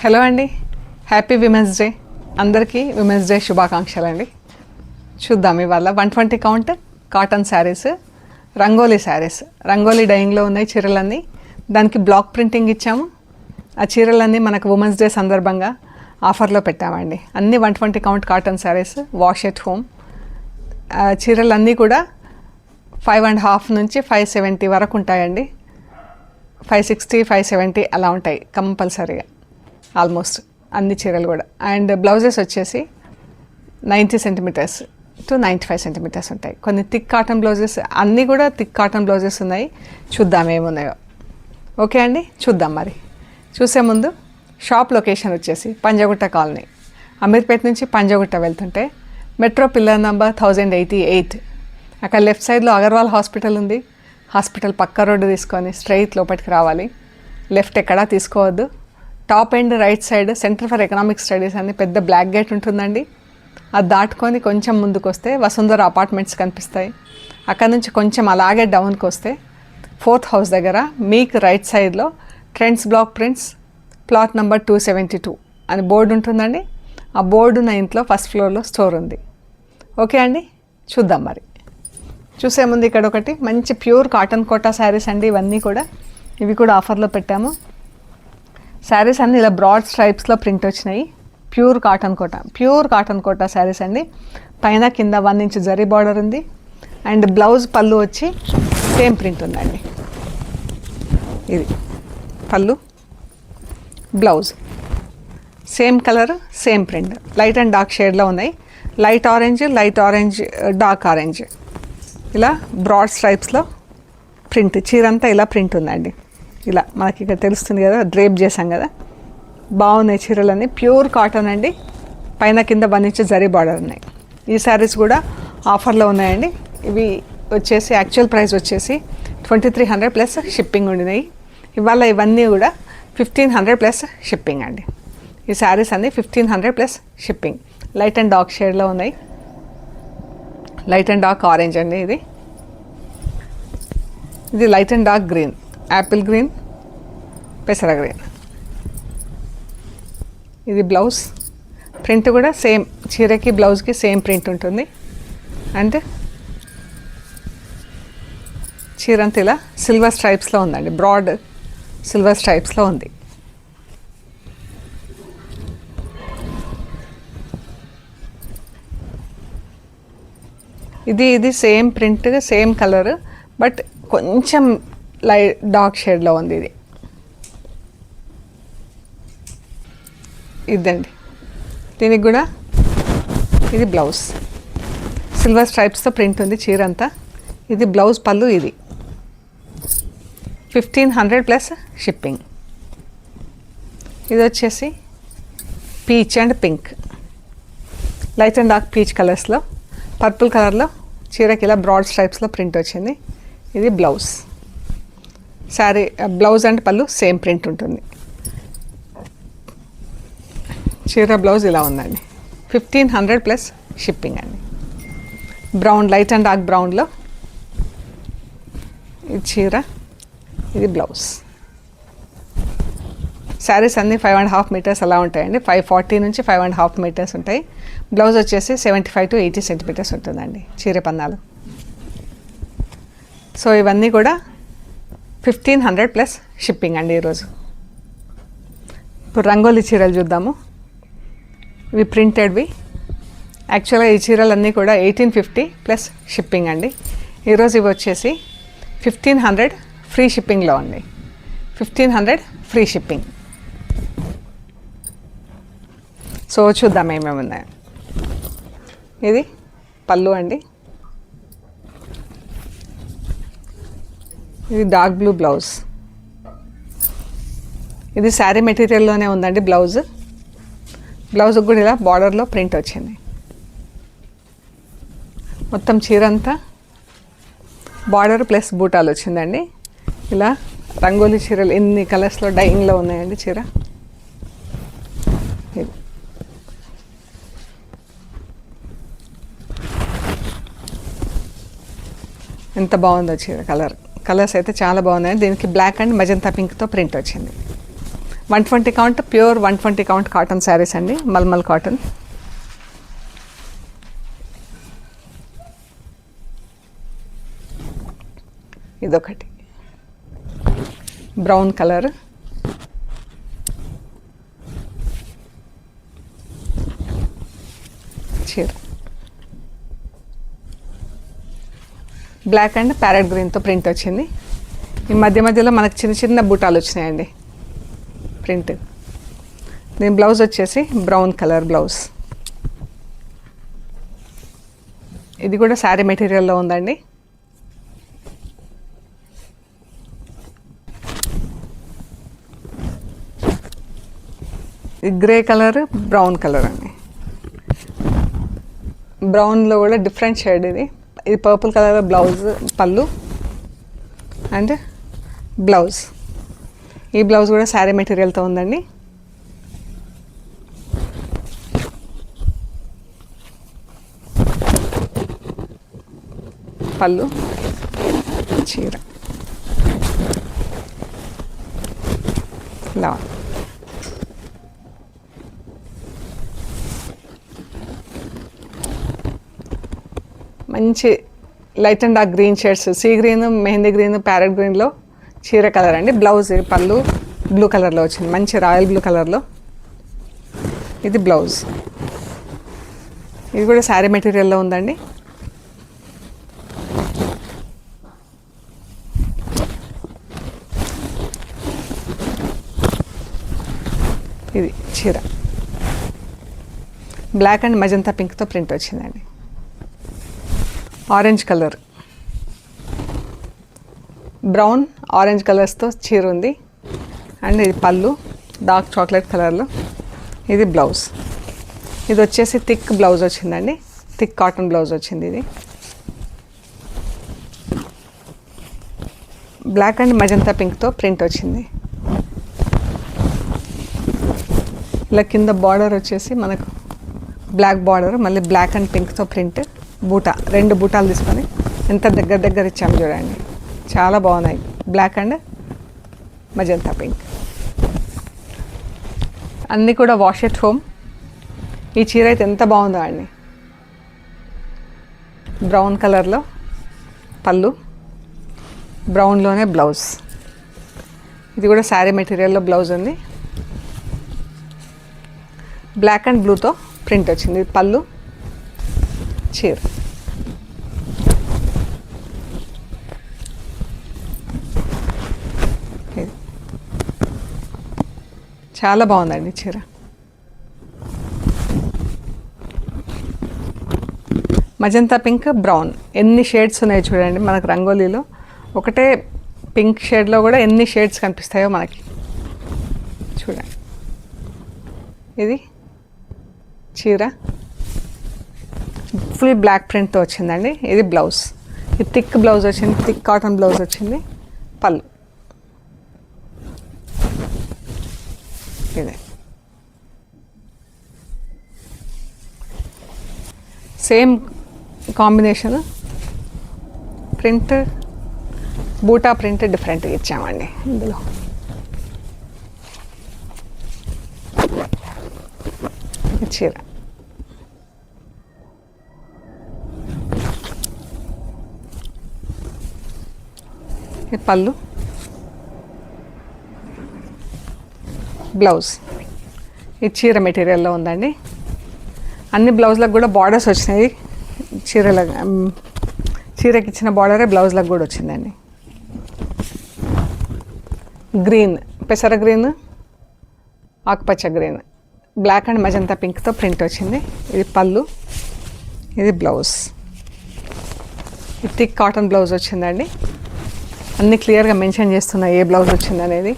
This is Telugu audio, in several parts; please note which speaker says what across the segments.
Speaker 1: హలో అండి, హ్యాపీ విమెన్స్ డే. అందరికీ విమెన్స్ డే శుభాకాంక్షలు అండి. చూద్దాం ఇవాళ 120 కౌంట్ కాటన్ శారీస్, రంగోలీ శారీస్. రంగోలీ డైయింగ్లో ఉన్నాయి చీరలన్నీ. దానికి బ్లాక్ ప్రింటింగ్ ఇచ్చాము. ఆ చీరలన్నీ మనకు ఉమెన్స్ డే సందర్భంగా ఆఫర్లో పెట్టామండి. అన్నీ 120 count cotton saris, wash at home. చీరలన్నీ కూడా 5.5 నుంచి 570 వరకు ఉంటాయండి. 560, 570 అలా ఉంటాయి కంపల్సరీగా, ఆల్మోస్ట్ అన్ని చీరలు కూడా. అండ్ బ్లౌజెస్ వచ్చేసి 90 సెంటీమీటర్స్ టు 95 సెంటీమీటర్స్ ఉంటాయి. కొన్ని థిక్ కాటన్ బ్లౌజెస్, అన్నీ కూడా థిక్ కాటన్ బ్లౌజెస్ ఉన్నాయి. చూద్దాం ఏమున్నాయో. ఓకే అండి, చూద్దాం. మరి చూసే ముందు షాప్ లొకేషన్ వచ్చేసి పంజగుట్ట కాలనీ, అమీర్పేట నుంచి పంజగుట్ట వెళ్తుంటే మెట్రో పిల్లర్ నంబర్ 1088, అక్కడ లెఫ్ట్ సైడ్లో అగర్వాల్ హాస్పిటల్ ఉంది. హాస్పిటల్ పక్క రోడ్డు తీసుకొని స్ట్రైట్ లోపలికి రావాలి. లెఫ్ట్ ఎక్కడా తీసుకోవద్దు. Top end right side centre for economic studies అని పెద్ద బ్లాక్ గేట్ ఉంటుందండి. అది దాటుకొని కొంచెం ముందుకు వస్తే వసుంధర అపార్ట్మెంట్స్ కనిపిస్తాయి. అక్కడ నుంచి కొంచెం అలాగే డౌన్కి వస్తే 4th హౌస్ దగ్గర మీకు రైట్ సైడ్లో trends block prints plot number 272 అని బోర్డు ఉంటుందండి. ఆ బోర్డు 9th ఫస్ట్ ఫ్లోర్లో స్టోర్ ఉంది. ఓకే అండి, చూద్దాం. మరి చూసే ముందు ఇక్కడ ఒకటి మంచి ప్యూర్ కాటన్ కోటా శారీస్ అండి. ఇవి కూడా ఆఫర్లో పెట్టాము. శారీస్ అన్నీ ఇలా బ్రాడ్ స్ట్రైప్స్లో ప్రింట్ వచ్చినాయి. ప్యూర్ కాటన్ కోటా శారీస్ అండి. పైన కింద 1 ఇంచ్ జరీ బార్డర్ ఉంది. అండ్ బ్లౌజ్ పళ్ళు వచ్చి సేమ్ ప్రింట్ ఉందండి. ఇది పళ్ళు, blouse same colour, same print. Light and dark షేడ్లో ఉన్నాయి. లైట్ ఆరెంజ్, డార్క్ ఆరెంజ్, ఇలా బ్రాడ్ స్ట్రైప్స్లో ప్రింట్. చీర అంతా ఇలా ప్రింట్ ఉందండి. ఇలా మనకి ఇక్కడ తెలుస్తుంది కదా, డ్రేప్ చేసాం కదా. బాగున్నాయి చీరలన్నీ. ప్యూర్ కాటన్ అండి. పైన కింద 1 ఇంచ్ జరీ బార్డర్ ఉన్నాయి. ఈ శారీస్ కూడా ఆఫర్లో ఉన్నాయండి. ఇవి వచ్చేసి యాక్చువల్ ప్రైస్ వచ్చేసి 2300 ప్లస్ షిప్పింగ్ ఉండినాయి. ఇవాళ ఇవన్నీ కూడా 1500 ప్లస్ షిప్పింగ్ అండి. ఈ శారీస్ అన్నీ 1500 plus shipping. Light and dark షేడ్లో ఉన్నాయి. లైట్ అండ్ డార్క్ ఆరెంజ్ అండి. ఇది light and dark green, Apple green, పెసర గ్రీన్. ఇది బ్లౌజ్ ప్రింట్ కూడా సేమ్, చీరకి బ్లౌజ్కి సేమ్ ప్రింట్ ఉంటుంది. అండ్ చీర అంతా ఇలా సిల్వర్ స్ట్రైప్స్లో ఉందండి. బ్రాడ్ సిల్వర్ స్ట్రైప్స్లో ఉంది. ఇది same print, same colour, but కొంచెం లైట్ డార్క్ షేడ్లో ఉంది. ఇదండి. దీనికి కూడా ఇది బ్లౌజ్ సిల్వర్ స్ట్రైప్స్తో ప్రింట్ ఉంది చీర అంతా. ఇది బ్లౌజ్ పళ్ళు. ఇది 1500 ప్లస్ షిప్పింగ్. ఇది వచ్చేసి peach and pink, light and dark peach కలర్స్లో, పర్పుల్ కలర్లో చీరకి ఇలా బ్రాడ్ స్ట్రైప్స్లో ప్రింట్ వచ్చింది. ఇది బ్లౌజ్. శారీ బ్లౌజ్ అండ్ పళ్ళు సేమ్ ప్రింట్ ఉంటుంది. చీర బ్లౌజ్ ఇలా ఉందండి. 1500 ప్లస్ షిప్పింగ్ అండి. బ్రౌన్, లైట్ అండ్ డార్క్ బ్రౌన్లో ఈ చీర, ఇది బ్లౌజ్. శారీస్ అన్నీ 5.5 మీటర్స్ అలా ఉంటాయండి. 540 నుంచి 5.5 మీటర్స్ ఉంటాయి. బ్లౌజ్ వచ్చేసి 75 to 80 సెంటీమీటర్స్ ఉంటుందండి చీర పన్నాలు. సో ఇవన్నీ కూడా 1500 ప్లస్ షిప్పింగ్ అండి ఈరోజు. ఇప్పుడు రంగోలీ చీరలు చూద్దాము. ఇవి ప్రింటెడ్వి. యాక్చువల్గా ఈ చీరలన్నీ కూడా 1850 ప్లస్ షిప్పింగ్ అండి. ఈరోజు ఇవి వచ్చేసి 1500 ఫ్రీ షిప్పింగ్లో ఉంది. 1500 ఫ్రీ షిప్పింగ్. సో చూద్దాం ఏమేమి ఉన్నాయో. ఇది పళ్ళు అండి. ఇది డార్క్ బ్లూ బ్లౌజ్. ఇది శారీ మెటీరియల్లోనే ఉందండి బ్లౌజ్. బ్లౌజ్కి కూడా ఇలా బార్డర్లో ప్రింట్ వచ్చింది. మొత్తం చీర అంతా బార్డర్ ప్లస్ బూటాలు వచ్చిందండి. ఇలా రంగోలీ చీరలు ఎన్ని కలర్స్లో డైయింగ్లో ఉన్నాయండి చీర. ఎంత బాగుందో చీర. కలర్స్ అయితే చాలా బాగున్నాయి. దీనికి బ్లాక్ అండ్ మజంతా పింక్తో ప్రింట్ వచ్చింది. 120 count pure 120 count cotton saris అండి, మల్మల్ కాటన్. ఇదొకటి బ్రౌన్ కలర్, చీర బ్లాక్ అండ్ ప్యారెట్ గ్రీన్తో ప్రింట్ వచ్చింది. ఈ మధ్య మధ్యలో మనకు చిన్న చిన్న బూటాలు వచ్చినాయండి ప్రింట్. దీని బ్లౌజ్ వచ్చేసి బ్రౌన్ కలర్ బ్లౌజ్. ఇది కూడా శారీ మెటీరియల్లో ఉందండి. గ్రే కలర్, బ్రౌన్ కలర్ అండి. బ్రౌన్లో కూడా డిఫరెంట్ షేడ్ ఇది. ఇది పర్పుల్ కలర్ బ్లౌజ్, పళ్ళు అండ్ బ్లౌజ్. ఈ బ్లౌజ్ కూడా శారీ మెటీరియల్తో ఉందండి. పళ్ళు, చీర ఇలా మంచి light and dark green shades, sea green, mehndi green, parrot గ్రీన్లో చీర కలర్ అండి. బ్లౌజ్ పళ్ళు బ్లూ కలర్లో వచ్చింది, మంచి రాయల్ బ్లూ కలర్లో. ఇది బ్లౌజ్. ఇది కూడా శారీ మెటీరియల్లో ఉందండి. ఇది చీర బ్లాక్ అండ్ మజంతా పింక్తో ప్రింట్ వచ్చిందండి. ఆరెంజ్ కలర్, బ్రౌన్ ఆరెంజ్ కలర్స్తో చీర ఉంది. అండ్ ఇది పళ్ళు డార్క్ చాక్లెట్ కలర్లో. ఇది బ్లౌజ్. ఇది వచ్చేసి థిక్ బ్లౌజ్ వచ్చిందండి, థిక్ కాటన్ బ్లౌజ్ వచ్చింది. ఇది బ్లాక్ అండ్ మజంతా పింక్తో ప్రింట్ వచ్చింది. ఇలా కింద బార్డర్ వచ్చేసి మనకు బ్లాక్ బార్డర్, మళ్ళీ బ్లాక్ అండ్ పింక్తో ప్రింట్. బూటా, 2 బూటాలు తీసుకొని ఎంత దగ్గర దగ్గర ఇచ్చాము చూడండి, చాలా బాగున్నాయి. బ్లాక్ అండ్ మజంతా పింక్ అన్నీ కూడా వాష్ ఎట్ హోమ్. ఈ చీర అయితే ఎంత బాగుందో అండి. బ్రౌన్ కలర్లో పళ్ళు, బ్రౌన్లోనే బ్లౌజ్. ఇది కూడా శారీ మెటీరియల్లో బ్లౌజ్ ఉంది. బ్లాక్ అండ్ బ్లూతో ప్రింట్ వచ్చింది. పళ్ళు, చీర. చాలా బాగుందండి చీర. మజంతా పింక్, బ్రౌన్ ఎన్ని షేడ్స్ ఉన్నాయో చూడండి మనకు రంగోలీలో. ఒకటే పింక్ షేడ్లో కూడా ఎన్ని షేడ్స్ కనిపిస్తాయో మనకి చూడండి. ఇది చీర ఫుల్ బ్లాక్ ప్రింట్తో వచ్చిందండి. ఇది బ్లౌజ్. ఇది థిక్ బ్లౌజ్ వచ్చింది, థిక్ కాటన్ బ్లౌజ్ వచ్చింది. పళ్ళు ఇదే సేమ్ కాంబినేషన్. ప్రింట్ బూటా ప్రింట్ డిఫరెంట్గా ఇచ్చామండి ఇందులో. చీర పళ్ళు, బ్లౌజ్. ఈ చీర మెటీరియల్లో ఉందండి. అన్ని బ్లౌజ్లకు కూడా బార్డర్స్ వచ్చినాయి. చీరకి ఇచ్చిన బార్డరే బ్లౌజ్లకు కూడా వచ్చిందండి. గ్రీన్, పెసర గ్రీన్, ఆకుపచ్చ గ్రీన్, బ్లాక్ అండ్ మజంతా పింక్తో ప్రింట్ వచ్చింది. ఇది పళ్ళు, ఇది బ్లౌజ్. ఇది థిక్ కాటన్ బ్లౌజ్ వచ్చిందండి. అన్నీ క్లియర్గా మెన్షన్ చేస్తున్నాయి ఏ బ్లౌజ్ వచ్చింది అనేది.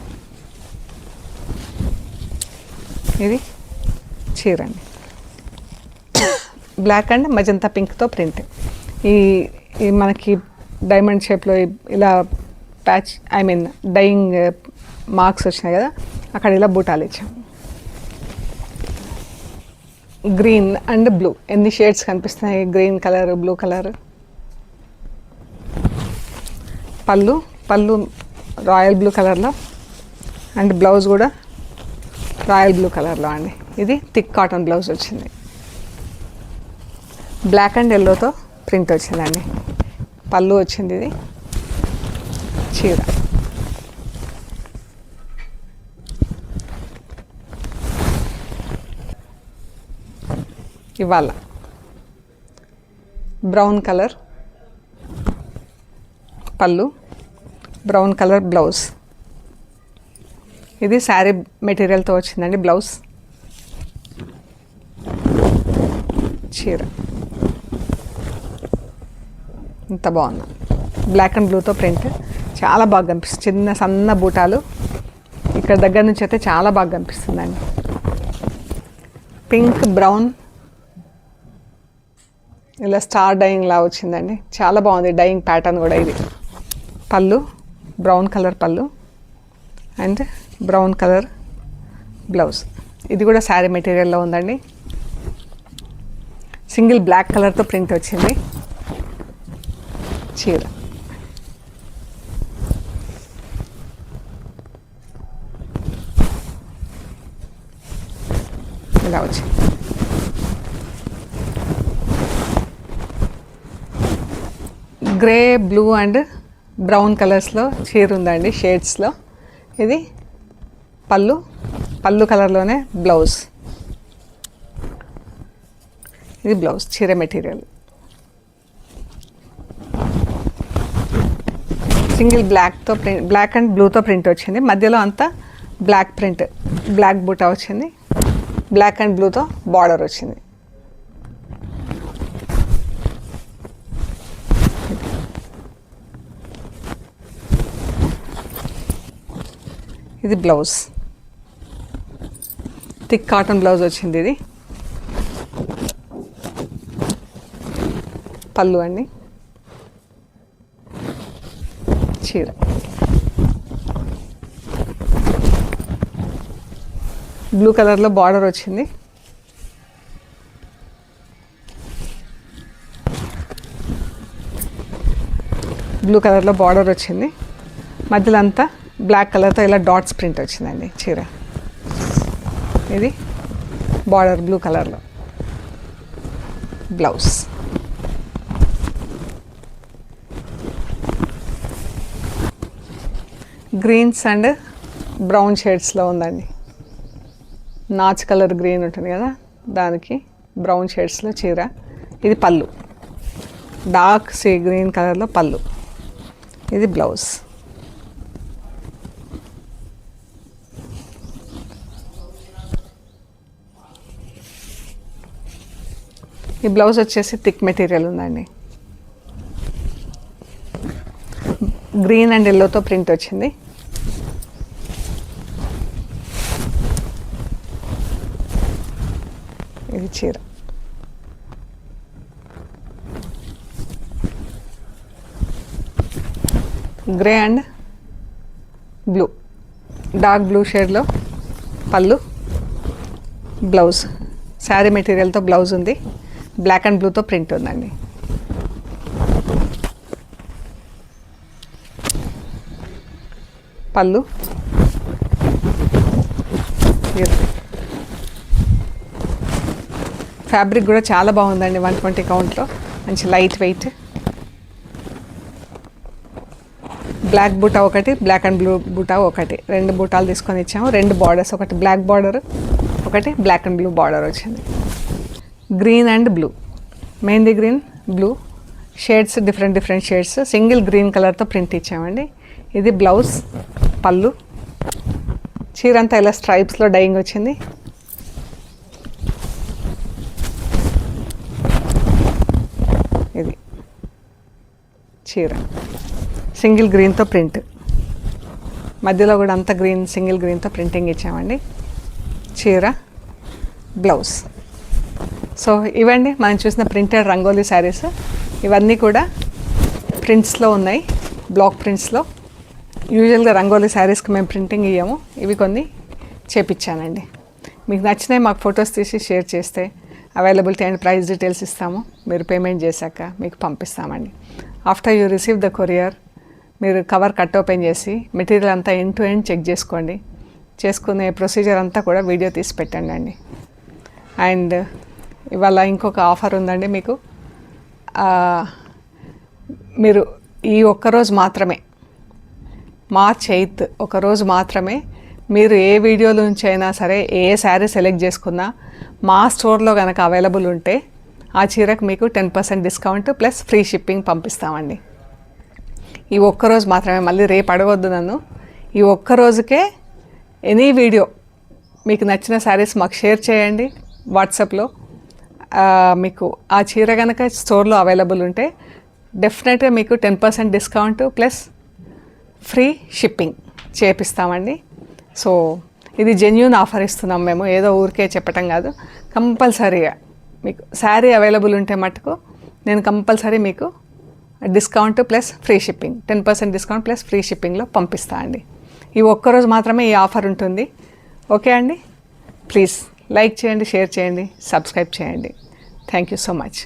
Speaker 1: ఇది చీర అండి, బ్లాక్ అండ్ మజంతా పింక్తో ప్రింట్. ఈ మనకి డైమండ్ షేప్లో ఇలా ప్యాచ్ డైయింగ్ మార్క్స్ వచ్చినాయి కదా, అక్కడ ఇలా బూటాలు ఇచ్చాం. గ్రీన్ అండ్ బ్లూ ఎన్ని షేడ్స్ కనిపిస్తున్నాయి, గ్రీన్ కలర్, బ్లూ కలర్. పళ్ళు రాయల్ బ్లూ కలర్లో. అండ్ బ్లౌజ్ కూడా రాయల్ బ్లూ కలర్లో అండి. ఇది థిక్ కాటన్ బ్లౌజ్ వచ్చింది. బ్లాక్ అండ్ ఎల్లోతో ప్రింట్ వచ్చిందండి. పళ్ళు వచ్చింది. ఇది చీర. ఇవాళ బ్రౌన్ కలర్ పళ్ళు, బ్రౌన్ కలర్ బ్లౌజ్. ఇది శారీ మెటీరియల్తో వచ్చిందండి బ్లౌజ్. చీర ఇంత బాగుంది. బ్లాక్ అండ్ బ్లూతో ప్రింట్ చాలా బాగా కనిపిస్తుంది. చిన్న సన్న బూటాలు ఇక్కడ దగ్గర నుంచి అయితే చాలా బాగా కనిపిస్తుందండి. పింక్ బ్రౌన్ ఇలా స్టార్ డైయింగ్ లా వచ్చిందండి. చాలా బాగుంది డైయింగ్ ప్యాటర్న్ కూడా. ఇది పళ్ళు, బ్రౌన్ కలర్ పళ్ళు అండ్ బ్రౌన్ కలర్ బ్లౌజ్. ఇది కూడా శారీ మెటీరియల్లో ఉందండి. సింగిల్ బ్లాక్ కలర్తో ప్రింట్ వచ్చింది. చీర ఇలా వచ్చింది. గ్రే, బ్లూ అండ్ బ్రౌన్ కలర్స్లో చీర ఉందండి, షేడ్స్లో. ఇది పళ్ళు, పళ్ళు కలర్లోనే బ్లౌజ్. ఇది బ్లౌజ్, చీర మెటీరియల్. సింగిల్ బ్లాక్తో ప్రింట్, బ్లాక్ అండ్ బ్లూతో ప్రింట్ వచ్చింది. మధ్యలో అంతా బ్లాక్ ప్రింట్, బ్లాక్ బూటా వచ్చింది. బ్లాక్ అండ్ బ్లూతో బార్డర్ వచ్చింది. ఇది బ్లౌజ్, థిక్ కాటన్ బ్లౌజ్ వచ్చింది. ఇది పళ్ళు అండి. చీర బ్లూ కలర్లో బార్డర్ వచ్చింది. బ్లూ కలర్లో బార్డర్ వచ్చింది. మధ్యలో అంతా బ్లాక్ కలర్తో ఇలా డాట్స్ ప్రింట్ వచ్చిందండి చీర. ఇది బార్డర్ బ్లూ కలర్లో బ్లౌజ్. గ్రీన్స్ అండ్ బ్రౌన్ షేడ్స్లో ఉందండి. నాచ్ కలర్ గ్రీన్ ఉంటుంది కదా, దానికి బ్రౌన్ షేడ్స్లో చీర. ఇది పళ్ళు, డార్క్ సీ గ్రీన్ కలర్లో పళ్ళు. ఇది బ్లౌజ్. ఈ బ్లౌజ్ వచ్చేసి థిక్ మెటీరియల్ ఉందండి. గ్రీన్ అండ్ ఎల్లోతో ప్రింట్ వచ్చింది. ఇది చీర. Grey and blue, dark blue షేడ్లో పళ్ళు, బ్లౌజ్. శారీ మెటీరియల్తో బ్లౌజ్ ఉంది. బ్లాక్ అండ్ బ్లూతో ప్రింట్ ఉందండి. పళ్ళు, ఫ్యాబ్రిక్ కూడా చాలా బాగుందండి. 120 కౌంట్లో మంచి లైట్ వెయిట్. బ్లాక్ బూటా ఒకటి, బ్లాక్ అండ్ బ్లూ బూటా ఒకటి, 2 బూటాలు తీసుకొని ఇచ్చాము. 2 బార్డర్స్, ఒకటి బ్లాక్ బార్డర్, ఒకటి బ్లాక్ అండ్ బ్లూ బార్డర్ వచ్చింది. Green and blue, mehndi green, blue shades, different shades. Single green కలర్తో ప్రింట్ ఇచ్చామండి. ఇది బ్లౌజ్, పళ్ళు. చీర అంతా ఇలా స్ట్రైప్స్లో డైయింగ్ వచ్చింది. ఇది చీర సింగిల్ గ్రీన్తో ప్రింట్, మధ్యలో కూడా అంతా గ్రీన్, సింగిల్ గ్రీన్తో ప్రింటింగ్ ఇచ్చామండి. చీర, బ్లౌజ్. సో ఇవండి మనం చూసిన ప్రింటెడ్ రంగోలీ శారీస్. ఇవన్నీ కూడా ప్రింట్స్లో ఉన్నాయి, బ్లాక్ ప్రింట్స్లో. యూజువల్గా రంగోలీ శారీస్కి మేము ప్రింటింగ్ ఇయ్యము, ఇవి కొన్ని చేపించానండి. మీకు నచ్చినాయి మాకు ఫొటోస్ తీసి షేర్ చేస్తే అవైలబిలిటీ అండ్ ప్రైస్ డీటెయిల్స్ ఇస్తాము. మీరు పేమెంట్ చేశాక మీకు పంపిస్తామండి. After you receive the courier, మీరు కవర్ కట్ ఓపెన్ చేసి మెటీరియల్ అంతా ఎండ్ టు ఎండ్ చెక్ చేసుకోండి. చేసుకునే ప్రొసీజర్ అంతా కూడా వీడియో తీసి పెట్టండి అండి. అండ్ ఇవాళ ఇంకొక ఆఫర్ ఉందండి మీకు. మీరు ఈ ఒక్కరోజు మాత్రమే, మార్చ్ 8 ఒకరోజు మాత్రమే మీరు ఏ వీడియోల నుంచి అయినా సరే ఏ శారీ సెలెక్ట్ చేసుకున్నా మా స్టోర్లో కనుక అవైలబుల్ ఉంటే ఆ చీరకు మీకు 10% డిస్కౌంట్ ప్లస్ ఫ్రీ షిప్పింగ్ పంపిస్తామండి. ఈ ఒక్కరోజు మాత్రమే, మళ్ళీ రేపు అడగొద్దు నన్ను. ఈ ఒక్కరోజుకే ఎనీ వీడియో మీకు నచ్చిన శారీస్ మాకు షేర్ చేయండి వాట్సాప్లో. మీకు ఆ చీర కనుక స్టోర్లో అవైలబుల్ ఉంటే డెఫినెట్గా మీకు 10% డిస్కౌంట్ ప్లస్ ఫ్రీ షిప్పింగ్ చేపిస్తామండి. సో ఇది జెన్యూన్ ఆఫర్ ఇస్తున్నాం మేము, ఏదో ఊరికే చెప్పటం కాదు. కంపల్సరీగా మీకు శారీ అవైలబుల్ ఉంటే మటుకు నేను కంపల్సరీ మీకు discount plus free shipping 10% discount plus free షిప్పింగ్లో పంపిస్తా అండి. ఈ ఒక్కరోజు మాత్రమే ఈ ఆఫర్ ఉంటుంది. ఓకే అండి, ప్లీజ్ లైక్ చేయండి, షేర్ చేయండి, సబ్స్క్రైబ్ చేయండి. Thank you so much.